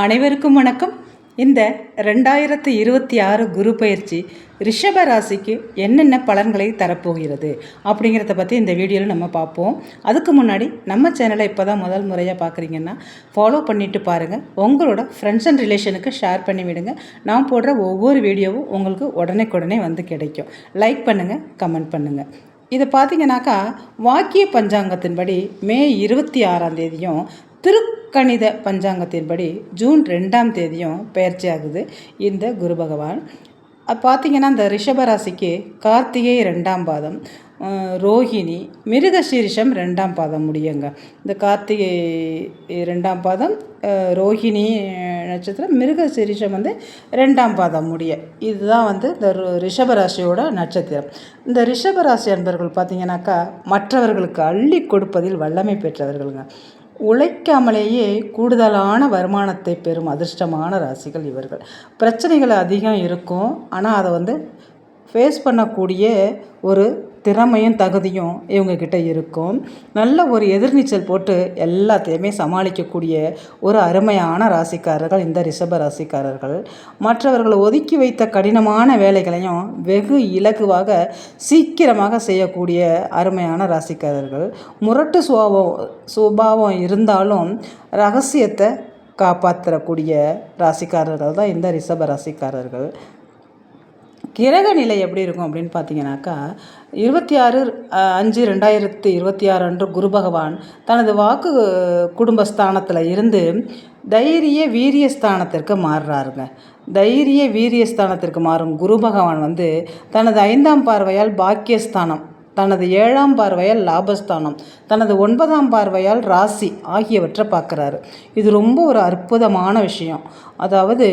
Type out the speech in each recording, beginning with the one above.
அனைவருக்கும் வணக்கம். இந்த 2026 குரு பயிற்சி ரிஷப ராசிக்கு என்னென்ன பலன்களை தரப்போகிறது அப்படிங்கிறத பற்றி இந்த வீடியோவில் நம்ம பார்ப்போம். அதுக்கு முன்னாடி நம்ம சேனலை இப்போ தான் முதல் முறையாக பார்க்குறீங்கன்னா ஃபாலோ பண்ணிவிட்டு பாருங்கள். உங்களோட ஃப்ரெண்ட்ஸ் அண்ட் ரிலேஷனுக்கு ஷேர் பண்ணி விடுங்க. நான் போடுற ஒவ்வொரு வீடியோவும் உங்களுக்கு உடனே வந்து கிடைக்கும். லைக் பண்ணுங்கள், கமெண்ட் பண்ணுங்கள். இதை பார்த்தீங்கன்னாக்கா வாக்கிய பஞ்சாங்கத்தின்படி மே 26ஆம் தேதியும் திருக்கணித பஞ்சாங்கத்தின்படி ஜூன் 2ஆம் தேதியும் பயிற்சி ஆகுது இந்த குரு பகவான். பார்த்திங்கன்னா இந்த ரிஷபராசிக்கு கார்த்திகை 2ஆம் பாதம், ரோஹிணி, மிருகசீரிஷம் 2ஆம் பாதம் முடியுங்க. இந்த கார்த்திகை 2ஆம் பாதம், ரோஹிணி நட்சத்திரம், மிருகசீரிஷம் 2ஆம் பாதம் முடிய. இதுதான் இந்த ரிஷபராசியோட நட்சத்திரம். இந்த ரிஷபராசி அன்பர்கள் பார்த்திங்கனாக்கா மற்றவர்களுக்கு அள்ளி கொடுப்பதில் வல்லமை பெற்றவர்களுங்க. உழைக்காமலேயே கூடுதலான வருமானத்தை பெறும் அதிர்ஷ்டமான ராசிகள் இவர்கள். பிரச்சனைகள் அதிகம் இருக்கும், ஆனால் அதை ஃபேஸ் பண்ணக்கூடிய ஒரு திறமையும் தகுதியும் இவங்கக்கிட்ட இருக்கும். நல்ல ஒரு எதிர்நீச்சல் போட்டு எல்லாத்தையுமே சமாளிக்கக்கூடிய ஒரு அருமையான ராசிக்காரர்கள் இந்த ரிஷப ராசிக்காரர்கள். மற்றவர்களை ஒதுக்கி வைத்த கடினமான வேலைகளையும் வெகு இலகுவாக சீக்கிரமாக செய்யக்கூடிய அருமையான ராசிக்காரர்கள். முரட்டு சுபாவம் இருந்தாலும் ரகசியத்தை காப்பாற்றக்கூடிய ராசிக்காரர்கள் தான் இந்த ரிஷப ராசிக்காரர்கள். கிரக நிலை எப்படி இருக்கும் அப்படின்னு பார்த்தீங்கன்னாக்கா 26/5/2026 அன்று குரு பகவான் தனது வாக்கு குடும்பஸ்தானத்தில் இருந்து தைரிய வீரியஸ்தானத்திற்கு மாறுறாருங்க. தைரிய வீரியஸ்தானத்திற்கு மாறும் குரு பகவான் தனது 5ஆம் பார்வையால் பாக்கியஸ்தானம், தனது 7ஆம் பார்வையால் லாபஸ்தானம், தனது 9ஆம் பார்வையால் ராசி ஆகியவற்றை பார்க்குறாரு. இது ரொம்ப ஒரு அற்புதமான விஷயம். அதாவது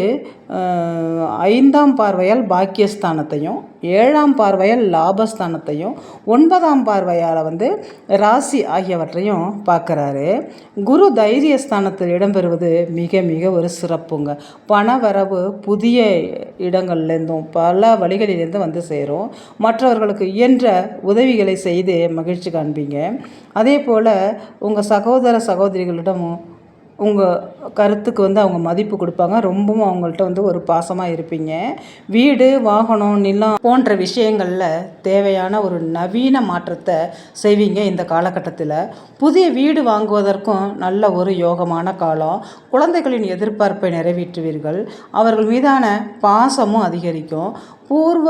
5ஆம் பார்வையால் பாக்கியஸ்தானத்தையும், 7ஆம் பார்வையால் லாபஸ்தானத்தையும், 9ஆம் பார்வையால் ராசி ஆகியவற்றையும் பார்க்குறாரு. குரு தைரியஸ்தானத்தில் இடம்பெறுவது மிக மிக ஒரு சிறப்புங்க. பண வரவு புதிய இடங்கள்லேருந்தும் பல வழிகளிலேருந்து சேரும். மற்றவர்களுக்கு இயன்ற உதவிகளை செய்து மகிழ்ச்சி காண்பீங்க. அதே போல் உங்கள் சகோதர சகோதரிகளிடமும் உங்கள் கருத்துக்கு அவங்க மதிப்பு கொடுப்பாங்க. ரொம்பவும் அவங்கள்ட்ட ஒரு பாசமாக இருப்பீங்க. வீடு, வாகனம், நிலம் போன்ற விஷயங்களில் தேவையான ஒரு நவீன மாற்றத்தை செய்வீங்க. இந்த காலகட்டத்தில் புதிய வீடு வாங்குவதற்கும் நல்ல ஒரு யோகமான காலம். குழந்தைகளின் எதிர்பார்ப்பை நிறைவேற்றுவீர்கள். அவர்கள் மீதான பாசமும் அதிகரிக்கும். பூர்வ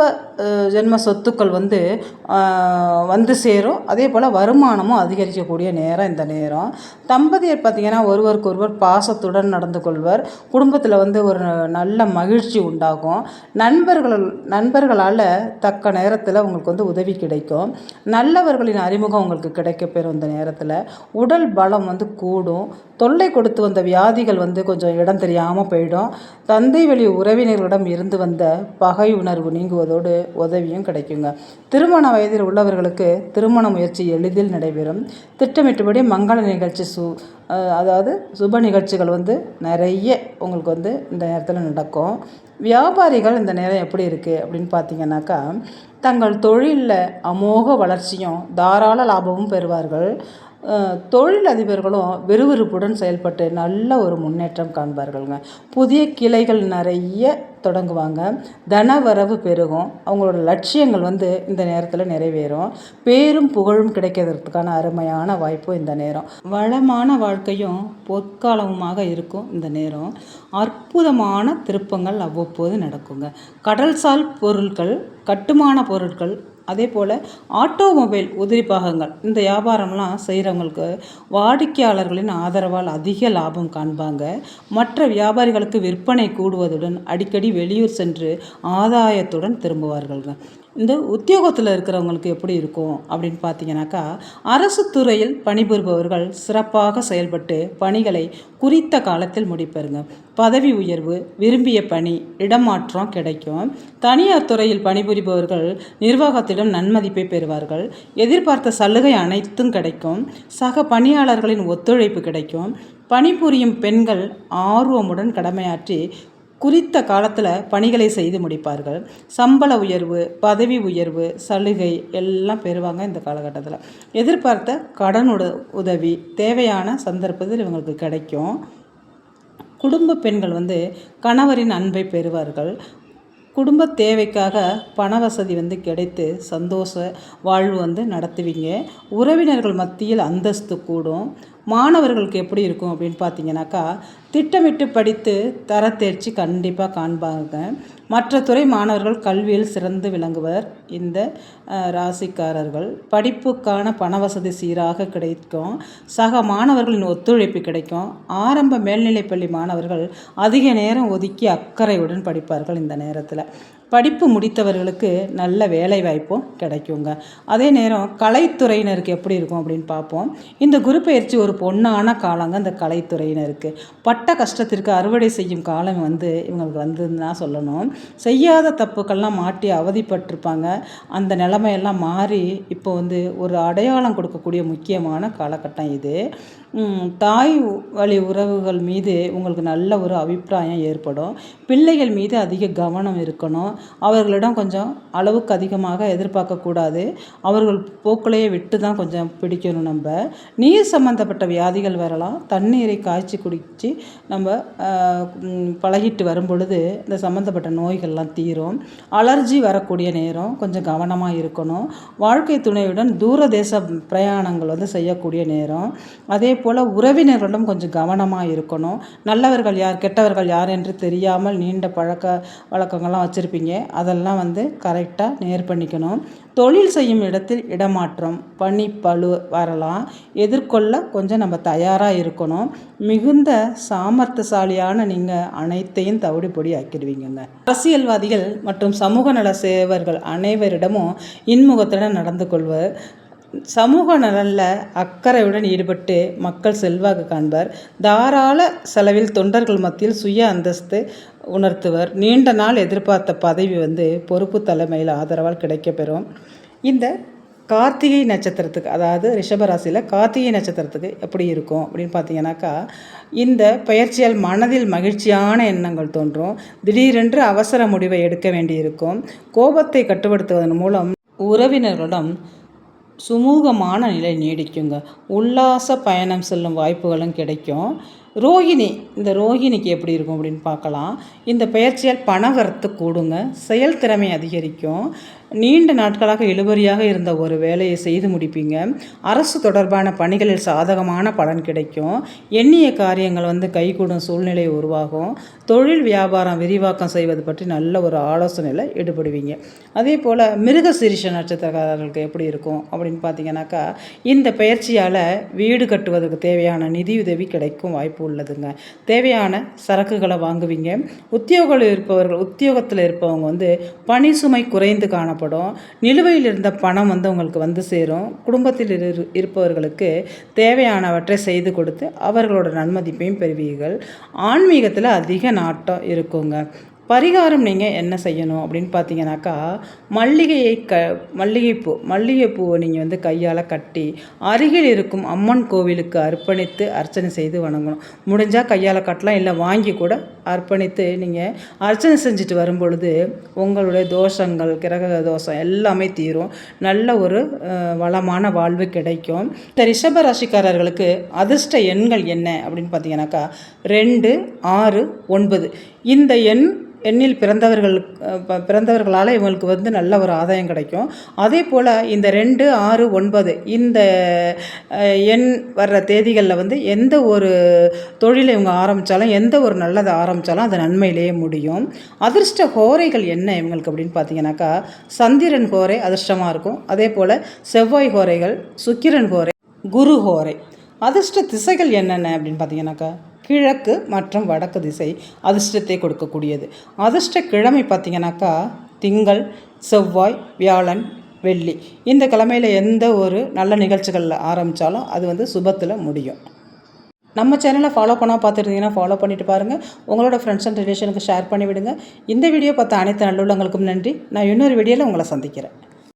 ஜென்ம சொத்துக்கள் வந்து சேரும். அதே போல் வருமானமும் அதிகரிக்கக்கூடிய நேரம் இந்த நேரம். தம்பதியர் பார்த்திங்கன்னா ஒருவருக்கு ஒருவர் பாசத்துடன் நடந்து கொள்வர். குடும்பத்தில் ஒரு நல்ல மகிழ்ச்சி உண்டாகும். நண்பர்களால் தக்க நேரத்தில் உங்களுக்கு உதவி கிடைக்கும். நல்லவர்களின் அறிமுகம் உங்களுக்கு கிடைக்கப்பெறும். இந்த நேரத்தில் உடல் பலம் கூடும். தொல்லை கொடுத்து வந்த வியாதிகள் கொஞ்சம் இடம் தெரியாமல் போயிடும். தந்தை வழி உறவினர்களிடம் இருந்து வந்த பகை உணர்வு நீங்குவதோடு உதவியும் கிடைக்குங்க. திருமண வயதில் உள்ளவர்களுக்கு திருமண முயற்சி எளிதில் நடைபெறும். திட்டமிட்டபடி மங்கள நிகழ்ச்சி அதாவது சுப நிகழ்ச்சிகள் நிறைய உங்களுக்கு இந்த நேரத்தில் நடக்கும். வியாபாரிகள் இந்த நேரம் எப்படி இருக்குது அப்படின்னு பார்த்தீங்கன்னாக்கா தங்கள் தொழிலில் அமோக வளர்ச்சியும் தாராள லாபமும் பெறுவார்கள். தொழில் அதிபர்களும் விறுவிறுப்புடன் செயல்பட்டு நல்ல ஒரு முன்னேற்றம் காண்பார்களுங்க. புதிய கிளைகள் நிறைய தொடங்குவாங்க. தனவரவு பெருகும். அவங்களோட லட்சியங்கள் இந்த நேரத்தில் நிறைவேறும். பேரும் புகழும் கிடைக்கிறதுக்கான அருமையான வாய்ப்பு இந்த நேரம். வளமான வாழ்க்கையும் பொற்காலமுமாக இருக்கும் இந்த நேரம். அற்புதமான திருப்பங்கள் அவ்வப்போது நடக்குங்க. கடல்சால் பொருட்கள், கட்டுமான பொருட்கள், அதே போல் ஆட்டோமொபைல் உதிரி பாகங்கள் இந்த வியாபாரம்லாம் செய்கிறவங்களுக்கு வாடிக்கையாளர்களின் ஆதரவால் அதிக லாபம் காண்பாங்க. மற்ற வியாபாரிகளுக்கு விற்பனை கூடுவதுடன் அடிக்கடி வெளியூர் சென்று ஆதாயத்துடன் திரும்புவார்கள்ங்க. இந்த உத்தியோகத்தில் இருக்கிறவங்களுக்கு எப்படி இருக்கும் அப்படின்னு பார்த்தீங்கன்னாக்கா அரசு துறையில் பணிபுரிபவர்கள் சிறப்பாக செயல்பட்டு பணிகளை குறித்த காலத்தில் முடிப்பாருங்க. பதவி உயர்வு, விரும்பிய பணி, இடமாற்றம் கிடைக்கும். தனியார் துறையில் பணிபுரிபவர்கள் நிர்வாகத்திடம் நன்மதிப்பை பெறுவார்கள். எதிர்பார்த்த சலுகை அனைத்தும் கிடைக்கும். சக பணியாளர்களின் ஒத்துழைப்பு கிடைக்கும். பணிபுரியும் பெண்கள் ஆர்வமுடன் கடமையாற்றி குறித்த காலத்தில் பணிகளை செய்து முடிப்பார்கள். சம்பள உயர்வு, பதவி உயர்வு, சலுகை எல்லாம் பெறுவாங்க. இந்த காலகட்டத்தில் எதிர்பார்த்த கடன் உதவி தேவையான சந்தர்ப்பத்தில் இவங்களுக்கு கிடைக்கும். குடும்ப பெண்கள் வந்து கணவரின் அன்பை பெறுவார்கள். குடும்ப தேவைக்காக பண வசதி வந்து கிடைத்து சந்தோஷ வாழ்வு வந்து நடத்துவீங்க. உறவினர்கள் மத்தியில் அந்தஸ்து கூடும். மாணவர்களுக்கு எப்படி இருக்கும் அப்படின்னு பார்த்தீங்கன்னாக்கா, திட்டமிட்டு படித்து தரத்தேர்ச்சி கண்டிப்பாக காண்பாங்க. மற்ற துறை மாணவர்கள் கல்வியில் சிறந்து விளங்குவர். இந்த ராசிக்காரர்கள் படிப்புக்கான பண வசதி சீராக கிடைக்கும். சக மாணவர்களின் ஒத்துழைப்பு கிடைக்கும். ஆரம்ப மேல்நிலைப்பள்ளி மாணவர்கள் அதிக நேரம் ஒதுக்கி அக்கறையுடன் படிப்பார்கள். இந்த நேரத்தில் படிப்பு முடித்தவர்களுக்கு நல்ல வேலை வாய்ப்பும் கிடைக்குங்க. அதே நேரம் கலைத்துறையினருக்கு எப்படி இருக்கும் அப்படின்னு பார்ப்போம். இந்த குரு பயிற்சி ஒரு பொன்னான காலங்க. இந்த கலைத்துறையினருக்கு பட்ட கஷ்டத்திற்கு அறுவடை செய்யும் காலம் வந்து இவங்களுக்கு வந்துன்னு தான் சொல்லணும். செய்யாத தப்புக்கள்லாம் மாட்டி அவதிப்பட்டிருப்பாங்க. அந்த நிலைமையெல்லாம் மாறி இப்போ வந்து ஒரு அடையாளம் கொடுக்கக்கூடிய முக்கியமான காலகட்டம் இது. தாய் வழி உறவுகள் மீது உங்களுக்கு நல்ல ஒரு அபிப்பிராயம் ஏற்படும். பிள்ளைகள் மீது அதிக கவனம் இருக்கணும். அவர்களிடம் கொஞ்சம் அளவுக்கு அதிகமாக எதிர்பார்க்கக்கூடாது. அவர்கள் போக்குலையே விட்டு தான் கொஞ்சம் பிடிக்கணும். நம்ம நீர் சம்மந்தப்பட்ட வியாதிகள் வரலாம். தண்ணீரை காய்ச்சி குடித்து நம்ம பழகிட்டு வரும் பொழுது இந்த சம்மந்தப்பட்ட நோய்கள்லாம் தீரும். அலர்ஜி வரக்கூடிய நேரம் கொஞ்சம் கவனமாக இருக்கணும். வாழ்க்கை துணையுடன் தூரதேச பிரயாணங்கள் வந்து செய்யக்கூடிய நேரம். அதே போல் உறவினர்களிடம் கொஞ்சம் கவனமாக இருக்கணும். நல்லவர்கள் யார் கெட்டவர்கள் யார் என்று தெரியாமல் நீண்ட பழக்க வழக்கங்கள்லாம் வச்சுருப்பீங்க. அதெல்லாம் வந்து கரெக்டாக நேர் பண்ணிக்கணும். தொழில் செய்யும் இடத்தில் இடமாற்றம் பணி பளு வரலாம். எதிர்கொள்ள கொஞ்சம் நம்ம தயாராக இருக்கணும். மிகுந்த சாமர்த்தியசாலியான நீங்கள் அனைத்தையும் தவிடு பொடி ஆக்கிடுவீங்க. அரசியல்வாதிகள் மற்றும் சமூக நல சேவர்கள் அனைவரிடமும் இன்முகத்துடன் நடந்து கொள்வர். சமூக நலனில் அக்கறையுடன் ஈடுபட்டு மக்கள் செல்வாக்கு காண்பர். தாராள செலவில் தொண்டர்கள் மத்தியில் சுய அந்தஸ்து உணர்த்துவர். நீண்ட நாள் எதிர்பார்த்த பதவி வந்து பொறுப்பு தலைமையில் ஆதரவால் கிடைக்கப்பெறும். இந்த கார்த்திகை நட்சத்திரத்துக்கு, அதாவது ரிஷபராசியில் கார்த்திகை நட்சத்திரத்துக்கு எப்படி இருக்கும் அப்படின்னு பார்த்தீங்கன்னாக்கா, இந்த பயிற்சியால் மனதில் மகிழ்ச்சியான எண்ணங்கள் தோன்றும். திடீரென்று அவசர முடிவை எடுக்க வேண்டியிருக்கும். கோபத்தை கட்டுப்படுத்துவதன் மூலம் உறவினர்களிடம் சுமூகமான நிலை நீடிக்குங்க. உல்லாச பயணம் செல்லும் வாய்ப்புகளும் கிடைக்கும். ரோகிணி, இந்த ரோகிணிக்கு எப்படி இருக்கும் அப்படின்னு பார்க்கலாம். இந்த பயிற்சியால் பணவரத்து கூடுங்க. செயல்திறமை அதிகரிக்கும். நீண்ட நாட்களாக இழுபறியாக இருந்த ஒரு வேலையை செய்து முடிப்பீங்க. அரசு தொடர்பான பணிகளில் சாதகமான பலன் கிடைக்கும். எண்ணிய காரியங்கள் வந்து கைகூடும் சூழ்நிலை உருவாகும். தொழில் வியாபாரம் விரிவாக்கம் செய்வது பற்றி நல்ல ஒரு ஆலோசனையில் ஈடுபடுவீங்க. அதே போல் மிருகசீரிஷ நட்சத்திரக்காரர்களுக்கு எப்படி இருக்கும் அப்படின்னு பார்த்தீங்கன்னாக்கா, இந்த பயிற்சியால் வீடு கட்டுவதற்கு தேவையான நிதியுதவி கிடைக்கும் வாய்ப்பு உள்ளதுங்க. தேவையான சரக்குகளை வாங்குவீங்க. உத்தியோகத்தில் இருப்பவங்க வந்து பணி சுமை குறைந்து காணப்படும். நிலுவையில் இருந்த பணம் வந்து உங்களுக்கு வந்து சேரும். குடும்பத்தில் இருப்பவர்களுக்கு தேவையானவற்றை செய்து கொடுத்து அவர்களோட நன்மதிப்பையும் பெறுவீர்கள். ஆன்மீகத்தில் அதிக நாட்டம் இருக்குங்க. பரிகாரம் நீங்கள் என்ன செய்யணும் அப்படின்னு பார்த்தீங்கன்னாக்கா, மல்லிகைப்பூவை நீங்கள் வந்து கையால் கட்டி அருகில் இருக்கும் அம்மன் கோவிலுக்கு அர்ப்பணித்து அர்ச்சனை செய்து வணங்கணும். முடிஞ்சால் கையால் கட்டலாம், இல்லை வாங்கி கூட அர்ப்பணித்து நீங்கள் அர்ச்சனை செஞ்சுட்டு வரும் பொழுது உங்களுடைய தோஷங்கள், கிரக தோஷம் எல்லாமே தீரும். நல்ல ஒரு வளமான வாழ்வு கிடைக்கும். இந்த ரிஷப ராசிக்காரர்களுக்கு அதிர்ஷ்ட எண்கள் என்ன அப்படின்னு பார்த்தீங்கன்னாக்கா 2, 6, 9. இந்த எண்ணில் பிறந்தவர்களால் இவங்களுக்கு வந்து நல்ல ஒரு ஆதாயம் கிடைக்கும். அதே போல் இந்த 2, 6, 9 இந்த எண் வர்ற தேதிகளில் வந்து எந்த ஒரு தொழிலை இவங்க ஆரம்பித்தாலும், எந்த ஒரு நல்லதை ஆரம்பித்தாலும் அது நன்மையிலேயே முடியும். அதிர்ஷ்ட ஹோரைகள் என்ன இவங்களுக்கு அப்படின்னு பார்த்தீங்கன்னாக்கா, சந்திரன் ஹோரை அதிர்ஷ்டமாக இருக்கும். அதே போல் செவ்வாய் ஹோரைகள், சுக்கிரன் ஹோரை, குரு ஹோரை. அதிர்ஷ்ட திசைகள் என்னென்ன அப்படின்னு பார்த்தீங்கன்னாக்கா, கிழக்கு மற்றும் வடக்கு திசை அதிர்ஷ்டத்தை கொடுக்கக்கூடியது. அதிர்ஷ்ட கிழமை பார்த்திங்கனாக்கா திங்கள், செவ்வாய், வியாழன், வெள்ளி. இந்த கிழமையில் எந்த ஒரு நல்ல நிகழ்ச்சிகளில் ஆரம்பித்தாலும் அது வந்து சுபத்தில் முடியும். நம்ம சேனலை ஃபாலோ பண்ணால் பார்த்துருந்தீங்கன்னா ஃபாலோ பண்ணிவிட்டு பாருங்கள். உங்களோட ஃப்ரெண்ட்ஸ் அண்ட் ரிலேஷனுக்கு ஷேர் பண்ணிவிடுங்க. இந்த வீடியோ பார்த்த அனைத்து நல்லுள்ளங்களுக்கும் நன்றி. நான் இன்னொரு வீடியோவில் உங்களை சந்திக்கிறேன்.